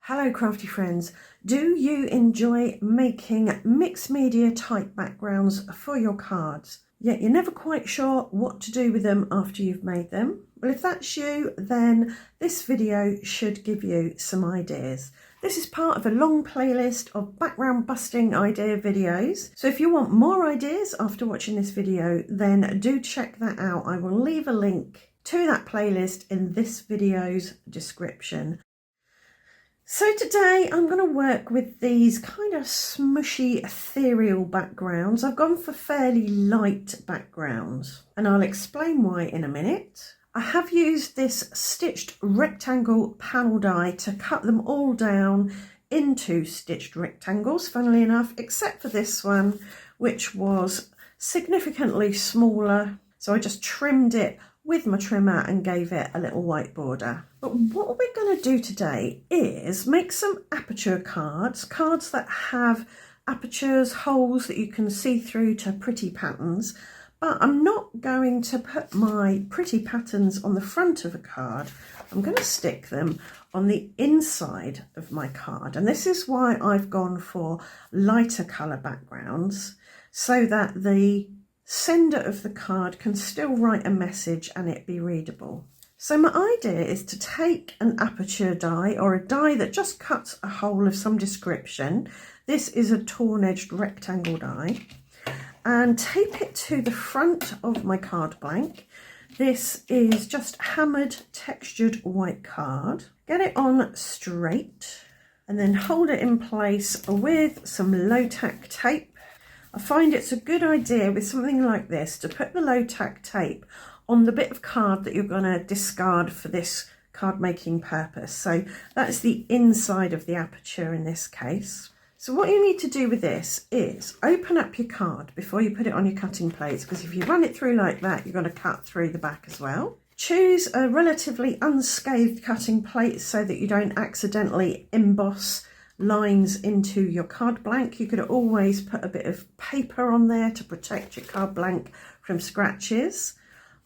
Hello crafty friends, do you enjoy making mixed media type backgrounds for your cards, yet you're never quite sure what to do with them after you've made them? Well, if that's you, then this video should give you some ideas. This is part of a long playlist of background busting idea videos, so if you want more ideas after watching this video, then do check that out. I will leave a link to that playlist in this video's description. So today I'm going to work with these kind of smushy ethereal backgrounds. I've gone for fairly light backgrounds and I'll explain why in a minute. I have used this stitched rectangle panel die to cut them all down into stitched rectangles, funnily enough, except for this one, which was significantly smaller. So I just trimmed it with my trimmer and gave it a little white border. But what we're going to do today is make some aperture cards that have apertures, holes that you can see through to pretty patterns. But I'm not going to put my pretty patterns on the front of a card. I'm going to stick them on the inside of my card. And this is why I've gone for lighter colour backgrounds, so that the sender of the card can still write a message and it be readable. So my idea is to take an aperture die, or a die that just cuts a hole of some description. This is a torn-edged rectangle die, and tape it to the front of my card blank. This is just hammered textured white card. Get it on straight and then hold it in place with some low tack tape. I find it's a good idea with something like this to put the low tack tape on the bit of card that you're going to discard for this card making purpose. So that's the inside of the aperture in this case. So what you need to do with this is open up your card before you put it on your cutting plates, because if you run it through like that, you're going to cut through the back as well. Choose a relatively unscathed cutting plate so that you don't accidentally emboss lines into your card blank. You could always put a bit of paper on there to protect your card blank from scratches.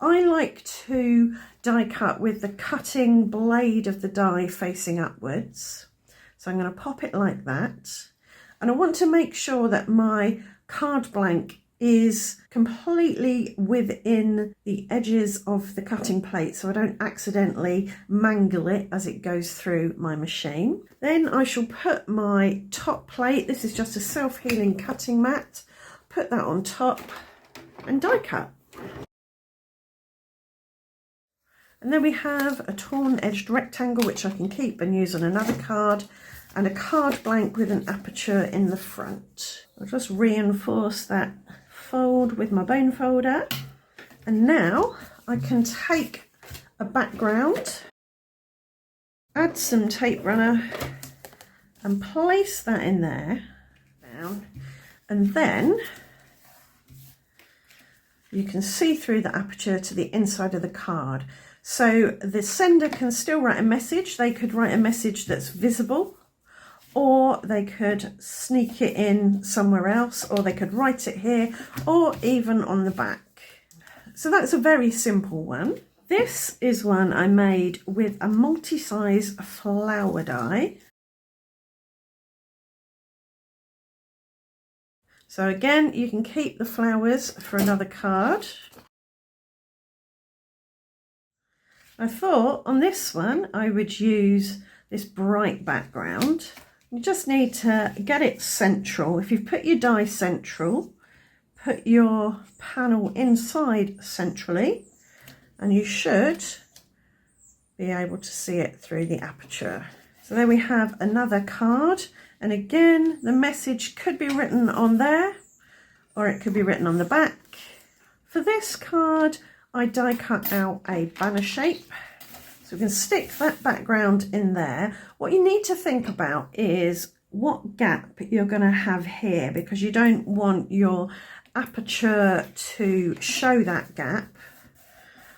I like to die cut with the cutting blade of the die facing upwards. So I'm going to pop it like that. And I want to make sure that my card blank is completely within the edges of the cutting plate so I don't accidentally mangle it as it goes through my machine. Then I shall put my top plate, this is just a self-healing cutting mat, put that on top and die cut. And then we have a torn edged rectangle which I can keep and use on another card, and a card blank with an aperture in the front. I'll just reinforce that fold with my bone folder, and now I can take a background, add some tape runner and place that in there, down, and then you can see through the aperture to the inside of the card. So the sender can still write a message. They could write a message that's visible, or they could sneak it in somewhere else, or they could write it here, or even on the back. So that's a very simple one. This is one I made with a multi-size flower die. So again, you can keep the flowers for another card. I thought on this one I would use this bright background. You just need to get it central. If you've put your die central, put your panel inside centrally, and you should be able to see it through the aperture. So there we have another card, and again the message could be written on there or it could be written on the back. For this card I die cut out a banner shape, so we can stick that background in there. What you need to think about is what gap you're going to have here, because you don't want your aperture to show that gap.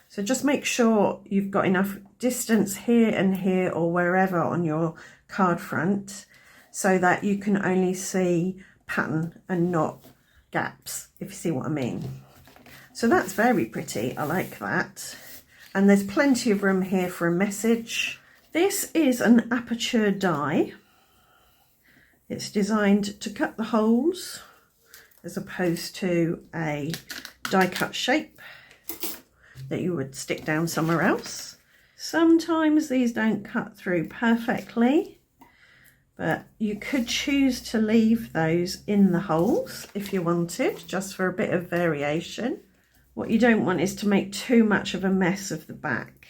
So just make sure you've got enough distance here and here or wherever on your card front so that you can only see pattern and not gaps, if you see what I mean. So that's very pretty, I like that. And there's plenty of room here for a message. This is an aperture die. It's designed to cut the holes as opposed to a die cut shape that you would stick down somewhere else. Sometimes these don't cut through perfectly, but you could choose to leave those in the holes if you wanted, just for a bit of variation. What you don't want is to make too much of a mess of the back.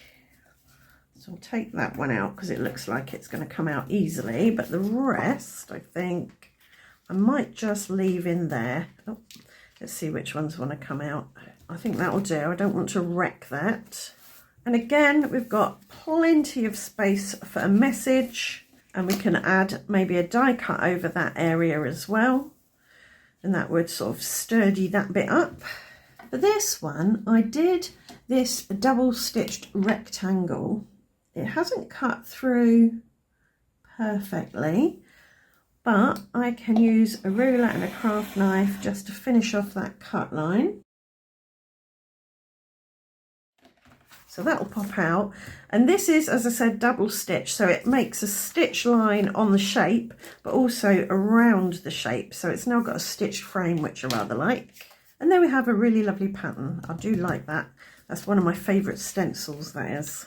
So I'll take that one out because it looks like it's going to come out easily, but the rest I think I might just leave in there. Oh, let's see which ones want to come out. I think that'll do. I don't want to wreck that. And again, we've got plenty of space for a message, and we can add maybe a die cut over that area as well, and that would sort of sturdy that bit up. For this one, I did this double stitched rectangle. It hasn't cut through perfectly, but I can use a ruler and a craft knife just to finish off that cut line. So that will pop out, and this is, as I said, double stitch, so it makes a stitch line on the shape but also around the shape, so it's now got a stitched frame, which I rather like. And then we have a really lovely pattern. I do like that. That's one of my favourite stencils, that is.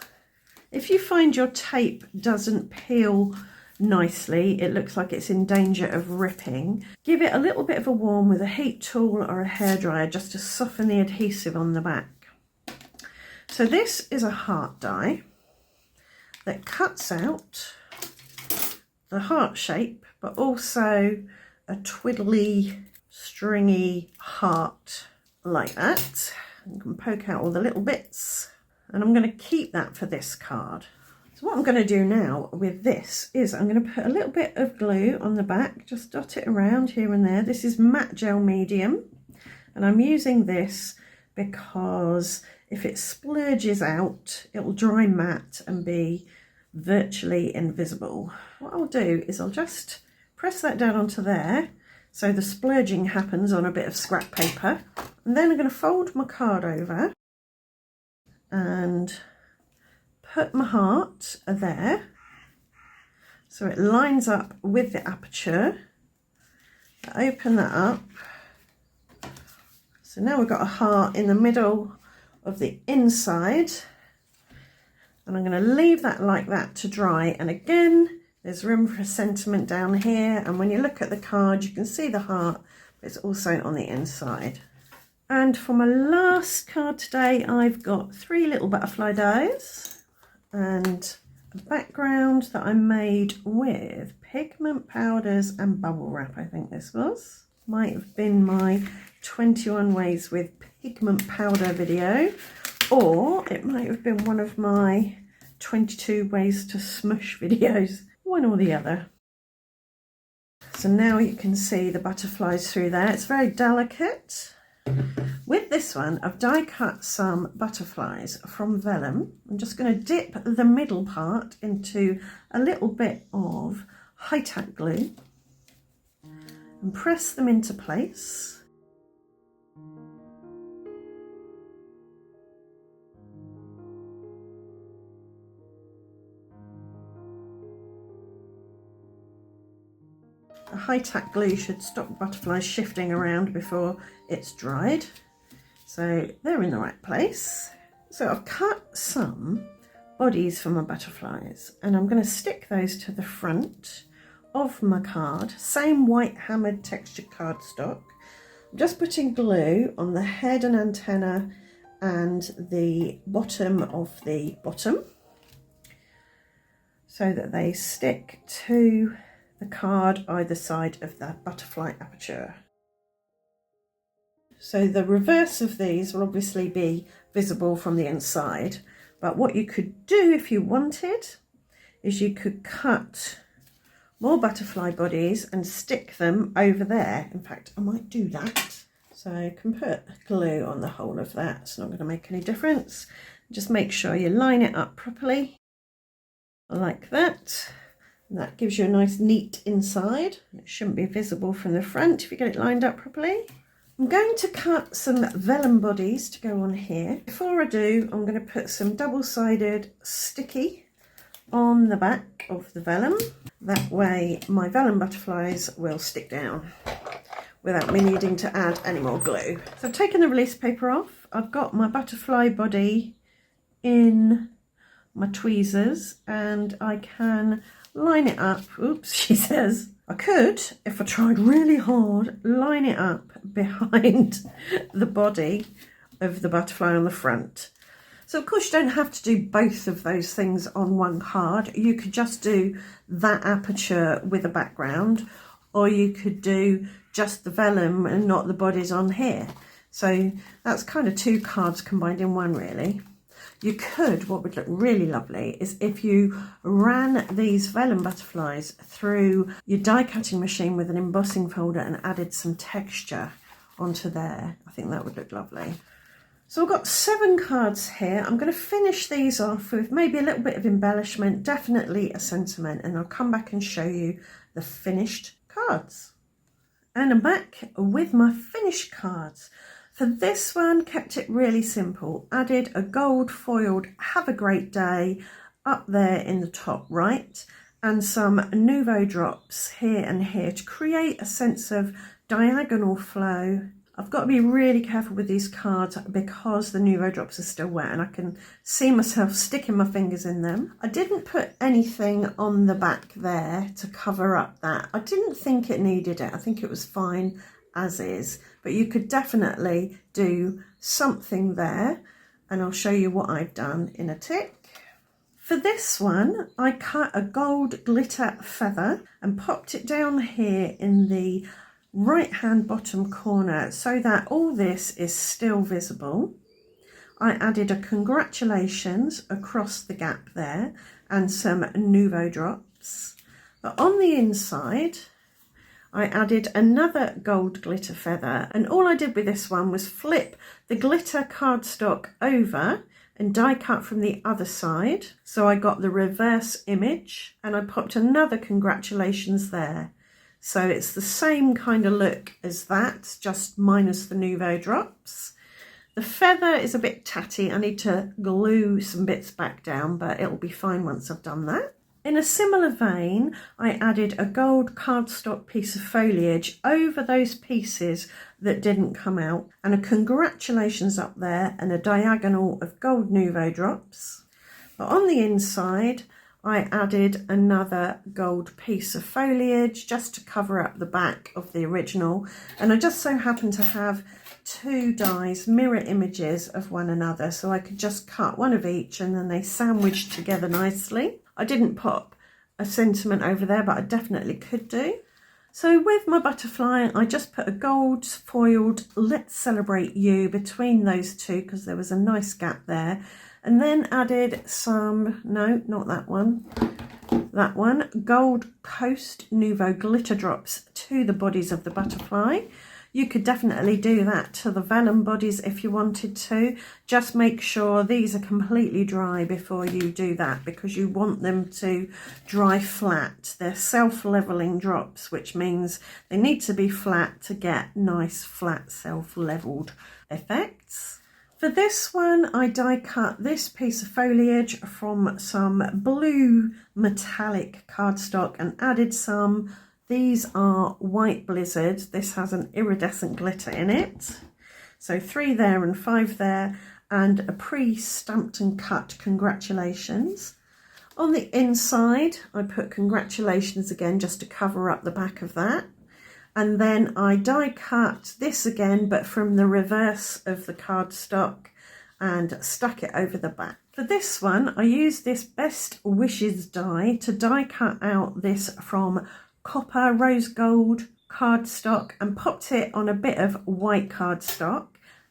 If you find your tape doesn't peel nicely, it looks like it's in danger of ripping, give it a little bit of a warm with a heat tool or a hairdryer just to soften the adhesive on the back. So this is a heart die that cuts out the heart shape, but also a twiddly, stringy heart like that. You can poke out all the little bits, and I'm going to keep that for this card. So what I'm going to do now with this is I'm going to put a little bit of glue on the back, just dot it around here and there. This is matte gel medium, and I'm using this because if it splurges out, it will dry matte and be virtually invisible. What I'll do is I'll just press that down onto there so the splurging happens on a bit of scrap paper, and then I'm going to fold my card over and put my heart there so it lines up with the aperture. Open that up. So now we've got a heart in the middle of the inside, and I'm going to leave that like that to dry. And again, there's room for a sentiment down here, and when you look at the card you can see the heart, but it's also on the inside. And for my last card today, I've got 3 little butterfly dies and a background that I made with pigment powders and bubble wrap. I think this was, might have been my 21 ways with pigment powder video, or it might have been one of my 22 ways to smush videos, one or the other. So now you can see the butterflies through there. It's very delicate. With this one, I've die cut some butterflies from vellum. I'm just going to dip the middle part into a little bit of high-tack glue and press them into place. The high-tack glue should stop butterflies shifting around before it's dried. So they're in the right place. So I've cut some bodies for my butterflies, and I'm going to stick those to the front of my card. Same white hammered textured cardstock. I'm just putting glue on the head and antenna and the bottom of the bottom so that they stick to the card either side of the butterfly aperture. So the reverse of these will obviously be visible from the inside, but what you could do if you wanted is you could cut more butterfly bodies and stick them over there. In fact, I might do that. So I can put glue on the whole of that. It's not going to make any difference. Just make sure you line it up properly like that. And that gives you a nice neat inside. It shouldn't be visible from the front if you get it lined up properly. I'm going to cut some vellum bodies to go on here. Before I do, I'm going to put some double-sided sticky on the back of the vellum. That way my vellum butterflies will stick down without me needing to add any more glue. So I've taken the release paper off. I've got my butterfly body in my tweezers and I can line it up. Oops, she says. I could, if I tried really hard, line it up behind the body of the butterfly on the front. So of course you don't have to do both of those things on one card. You could just do that aperture with a background, or you could do just the vellum and not the bodies on here. So that's kind of two cards combined in one really. You could, what would look really lovely is if you ran these vellum butterflies through your die cutting machine with an embossing folder and added some texture onto there. I think that would look lovely. So I've got 7 cards here. I'm going to finish these off with maybe a little bit of embellishment, definitely a sentiment, and I'll come back and show you the finished cards. And I'm back with my finished cards. For this one, kept it really simple. Added a gold foiled "Have a Great Day" up there in the top right, and some Nouveau drops here and here to create a sense of diagonal flow. I've got to be really careful with these cards because the Nouveau drops are still wet and I can see myself sticking my fingers in them. I didn't put anything on the back there to cover up that. I didn't think it needed it. I think it was fine as is, but you could definitely do something there, and I'll show you what I've done in a tick. For this one, I cut a gold glitter feather and popped it down here in the right hand bottom corner so that all this is still visible. I added a congratulations across the gap there and some Nouveau drops. But on the inside, I added another gold glitter feather, and all I did with this one was flip the glitter cardstock over and die cut from the other side. So I got the reverse image and I popped another congratulations there. So it's the same kind of look as that, just minus the Nouveau drops. The feather is a bit tatty. I need to glue some bits back down, but it'll be fine once I've done that. In a similar vein, I added a gold cardstock piece of foliage over those pieces that didn't come out, and a congratulations up there and a diagonal of gold Nouveau drops. But on the inside, I added another gold piece of foliage just to cover up the back of the original, and I just so happened to have 2 dies, mirror images of one another, so I could just cut one of each and then they sandwiched together nicely. I didn't pop a sentiment over there, but I definitely could do. So with my butterfly, I just put a gold foiled "Let's Celebrate You" between those two because there was a nice gap there, and then added some, no, not that one, Gold Coast Nouveau glitter drops to the bodies of the butterfly. You could definitely do that to the vellum bodies if you wanted to. Just make sure these are completely dry before you do that, because you want them to dry flat. They're self-leveling drops, which means they need to be flat to get nice flat self-leveled effects. For this one, I die cut this piece of foliage from some blue metallic cardstock and added some. These are White Blizzard. This has an iridescent glitter in it. So 3 there and 5 there, and a pre-stamped and cut congratulations. On the inside, I put congratulations again just to cover up the back of that. And then I die cut this again, but from the reverse of the cardstock, and stuck it over the back. For this one, I used this Best Wishes die to die cut out this from copper rose gold cardstock and popped it on a bit of white cardstock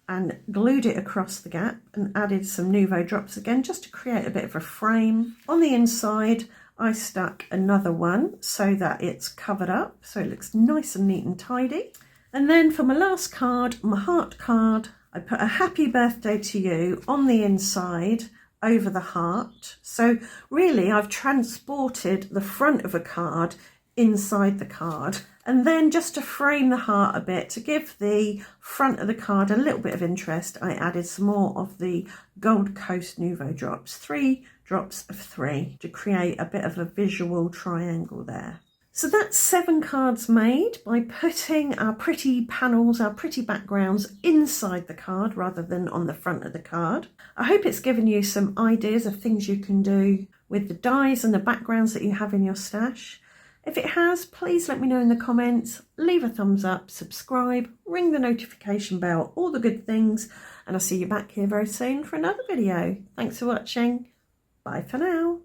and glued it across the gap and added some Nouveau drops again just to create a bit of a frame. On the inside, I stuck another one so that it's covered up, so it looks nice and neat and tidy. And then for my last card, my heart card, I put a happy birthday to you on the inside over the heart. So really I've transported the front of a card inside the card, and then just to frame the heart a bit, to give the front of the card a little bit of interest, I added some more of the Gold Coast Nouveau drops, 3 drops of 3 to create a bit of a visual triangle there. So that's 7 cards made by putting our pretty panels, our pretty backgrounds inside the card rather than on the front of the card. I hope it's given you some ideas of things you can do with the dies and the backgrounds that you have in your stash. If it has, please let me know in the comments, leave a thumbs up, subscribe, ring the notification bell, all the good things, and I'll see you back here very soon for another video. Thanks for watching. Bye for now.